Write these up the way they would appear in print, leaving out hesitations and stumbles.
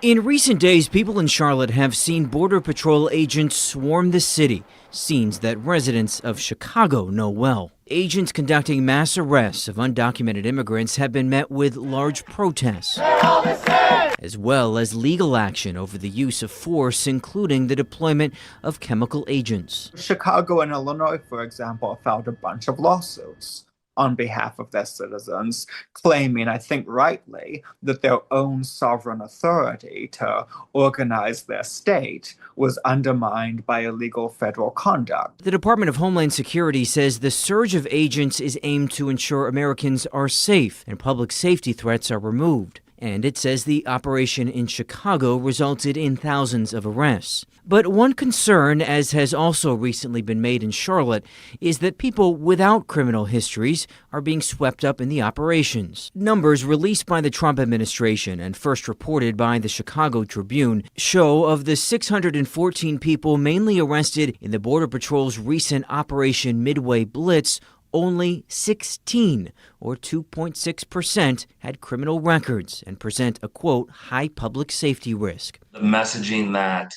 In recent days, people in Charlotte have seen Border Patrol agents swarm the city, scenes that residents of Chicago know well. Agents conducting mass arrests of undocumented immigrants have been met with large protests, as well as legal action over the use of force, including the deployment of chemical agents. Chicago and Illinois, for example, filed a bunch of lawsuits on behalf of their citizens, claiming, I think rightly, that their own sovereign authority to organize their state was undermined by illegal federal conduct. The Department of Homeland Security says the surge of agents is aimed to ensure Americans are safe and public safety threats are removed. And it says the operation in Chicago resulted in thousands of arrests. But one concern, as has also recently been made in Charlotte, is that people without criminal histories are being swept up in the operations. Numbers released by the Trump administration and first reported by the Chicago Tribune show of the 614 people mainly arrested in the Border Patrol's recent Operation Midway Blitz, only 16, or 2.6%, had criminal records and present a, quote, high public safety risk. The messaging that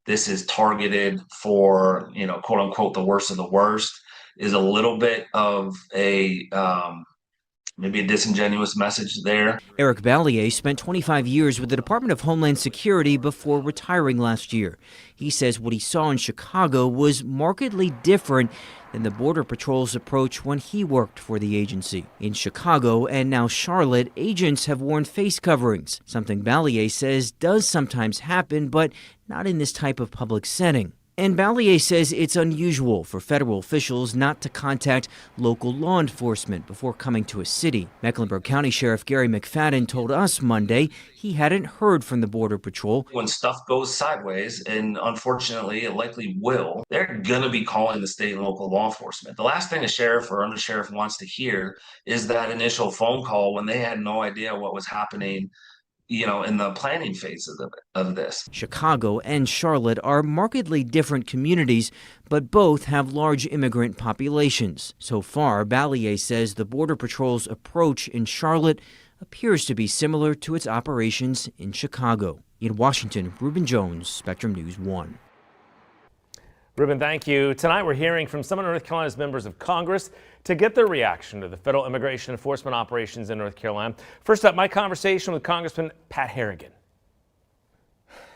this is targeted for, quote unquote, the worst of the worst is a little bit of a maybe a disingenuous message there. Eric Ballier spent 25 years with the Department of Homeland Security before retiring last year. He says what he saw in Chicago was markedly different than the Border Patrol's approach when he worked for the agency. In Chicago and now Charlotte, agents have worn face coverings, something Ballier says does sometimes happen, but not in this type of public setting. And Ballier says it's unusual for federal officials not to contact local law enforcement before coming to a city. Mecklenburg County Sheriff Gary McFadden told us Monday he hadn't heard from the Border Patrol. When stuff goes sideways, and unfortunately it likely will, they're going to be calling the state and local law enforcement. The last thing a sheriff or undersheriff wants to hear is that initial phone call when they had no idea what was happening in the planning phases of this. Chicago and Charlotte are markedly different communities, but both have large immigrant populations. So far, Ballier says the Border Patrol's approach in Charlotte appears to be similar to its operations in Chicago. In Washington, Reuben Jones, Spectrum News 1. Reuben, thank you. Tonight we're hearing from some of North Carolina's members of Congress to get their reaction to the federal immigration enforcement operations in North Carolina. First up, my conversation with Congressman Pat Harrigan.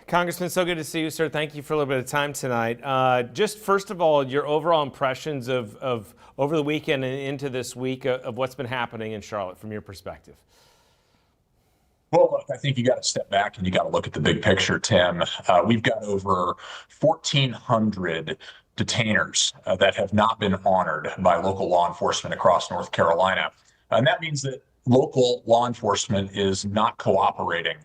Congressman, so good to see you, sir. Thank you for a little bit of time tonight. Just first of all, your overall impressions of over the weekend and into this week of what's been happening in Charlotte from your perspective. Well, look, I think you got to step back and you got to look at the big picture, Tim. We've got over 1,400 detainers that have not been honored by local law enforcement across North Carolina. And that means that local law enforcement is not cooperating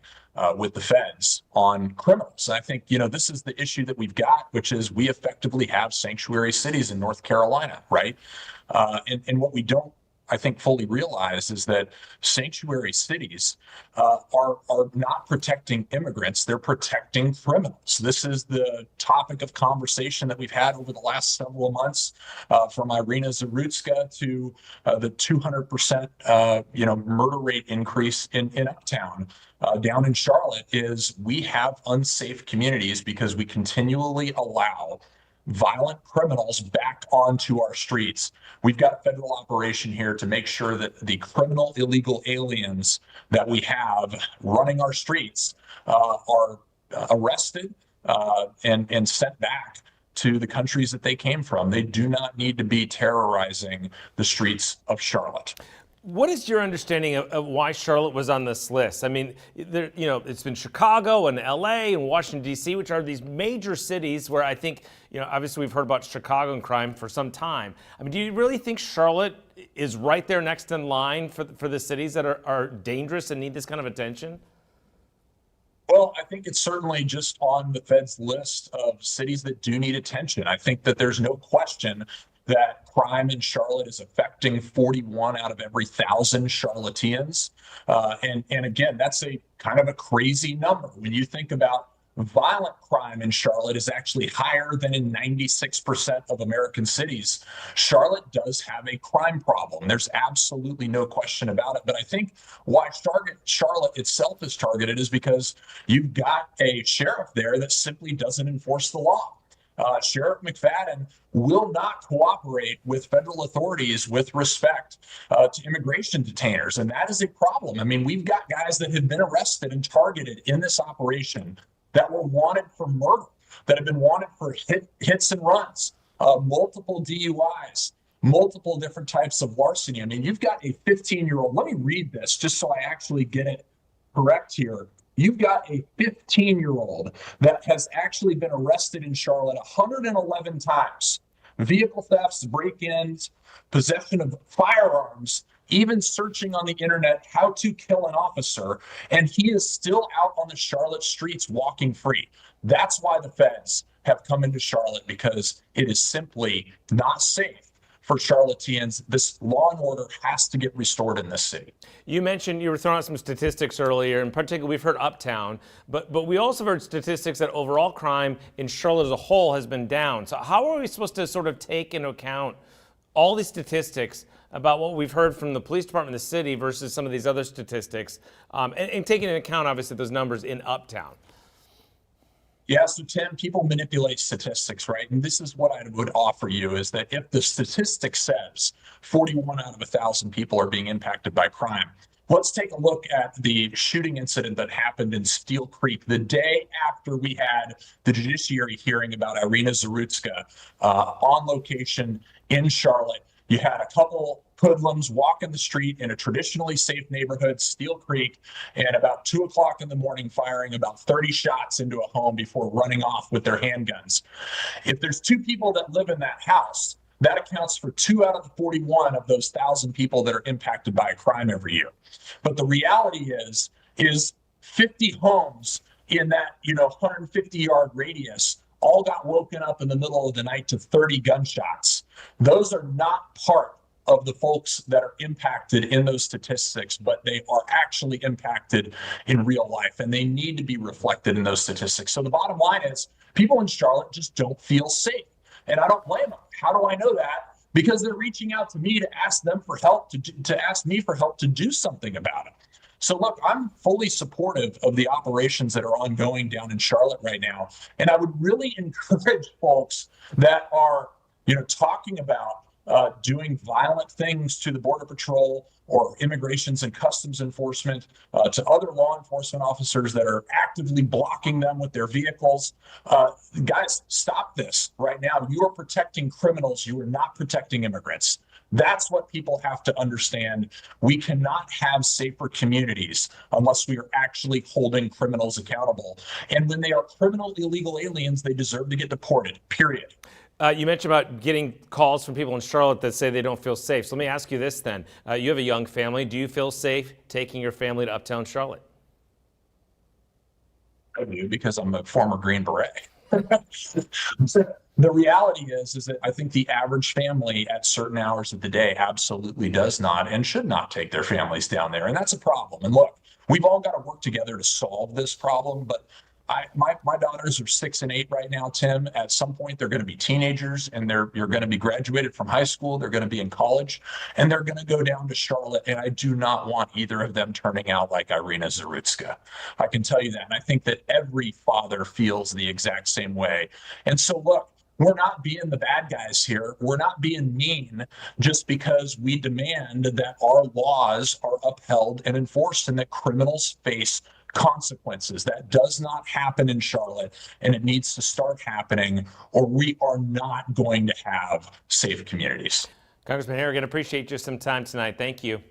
with the feds on criminals. And I think, this is the issue that we've got, which is we effectively have sanctuary cities in North Carolina, right? And what we don't, I think, fully realize is that sanctuary cities are not protecting immigrants, they're protecting criminals. This is the topic of conversation that we've had over the last several months, from Irina Zarutska to the 200% murder rate increase in Uptown. Down in Charlotte is we have unsafe communities because we continually allow violent criminals back onto our streets. We've got a federal operation here to make sure that the criminal illegal aliens that we have running our streets are arrested and sent back to the countries that they came from. They do not need to be terrorizing the streets of Charlotte. What is your understanding of why Charlotte was on this list? I mean, it's been Chicago and LA and Washington, D.C., which are these major cities where I think, obviously we've heard about Chicago and crime for some time. I mean, do you really think Charlotte is right there next in line for the cities that are dangerous and need this kind of attention? Well, I think it's certainly just on the Fed's list of cities that do need attention. I think that there's no question that crime in Charlotte is affecting 41 out of every 1,000 Charlotteans. And again, that's a kind of a crazy number. When you think about violent crime in Charlotte is actually higher than in 96% of American cities. Charlotte does have a crime problem. There's absolutely no question about it. But I think why Charlotte itself is targeted is because you've got a sheriff there that simply doesn't enforce the law. Sheriff McFadden will not cooperate with federal authorities with respect to immigration detainers. And that is a problem. I mean, we've got guys that have been arrested and targeted in this operation that were wanted for murder, that have been wanted for hits and runs, multiple DUIs, multiple different types of larceny. I mean, you've got a 15-year-old. Let me read this just so I actually get it correct here. You've got a 15-year-old that has actually been arrested in Charlotte 111 times. Vehicle thefts, break-ins, possession of firearms, even searching on the internet how to kill an officer, and he is still out on the Charlotte streets walking free. That's why the feds have come into Charlotte, because it is simply not safe for Charlotteans. This law and order has to get restored in this city. You mentioned, you were throwing out some statistics earlier. In particular, we've heard Uptown, but we also heard statistics that overall crime in Charlotte as a whole has been down. So how are we supposed to sort of take into account all these statistics about what we've heard from the police department in the city versus some of these other statistics, and taking into account, obviously, those numbers in Uptown? Yeah, so Tim, people manipulate statistics, right? And this is what I would offer you, is that if the statistic says 41 out of 1,000 people are being impacted by crime, let's take a look at the shooting incident that happened in Steel Creek the day after we had the judiciary hearing about Irina Zarutska on location in Charlotte. You had a couple hoodlums walking the street in a traditionally safe neighborhood, Steel Creek, and about 2 o'clock in the morning firing about 30 shots into a home before running off with their handguns. If there's 2 people that live in that house, that accounts for 2 out of the 41 of those 1,000 people that are impacted by a crime every year. But the reality is 50 homes in that 150-yard radius all got woken up in the middle of the night to 30 gunshots. Those are not part of the folks that are impacted in those statistics, but they are actually impacted in real life, and they need to be reflected in those statistics. So the bottom line is people in Charlotte just don't feel safe, and I don't blame them. How do I know that? Because they're reaching out to me to ask them for help, to ask me for help to do something about it. So look, I'm fully supportive of the operations that are ongoing down in Charlotte right now. And I would really encourage folks that are, talking about doing violent things to the Border Patrol or immigrations and customs enforcement, to other law enforcement officers that are actively blocking them with their vehicles. Guys, stop this right now. You are protecting criminals. You are not protecting immigrants. That's what people have to understand. We cannot have safer communities unless we are actually holding criminals accountable. And when they are criminal illegal aliens, they deserve to get deported, period. You mentioned about getting calls from people in Charlotte that say they don't feel safe. So let me ask you this then. You have a young family. Do you feel safe taking your family to Uptown Charlotte? I do, because I'm a former Green Beret. The reality is that I think the average family at certain hours of the day absolutely does not and should not take their families down there. And that's a problem. And look, we've all got to work together to solve this problem. But my daughters are 6 and 8 right now, Tim. At some point, they're going to be teenagers, and you're going to be graduated from high school. They're going to be in college, and they're going to go down to Charlotte. And I do not want either of them turning out like Irina Zarutska. I can tell you that. And I think that every father feels the exact same way. And so, look, we're not being the bad guys here. We're not being mean just because we demand that our laws are upheld and enforced and that criminals face consequences. That does not happen in Charlotte, and it needs to start happening, or we are not going to have safe communities. Congressman Harrigan, appreciate you some time tonight. Thank you.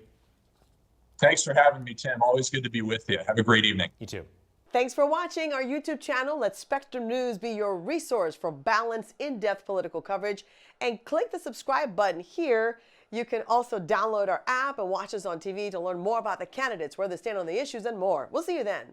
Thanks for having me, Tim. Always good to be with you. Have a great evening. You too. Thanks for watching our YouTube channel. Let Spectrum News be your resource for balanced, in-depth political coverage. And click the subscribe button here. You can also download our app and watch us on TV to learn more about the candidates, where they stand on the issues, and more. We'll see you then.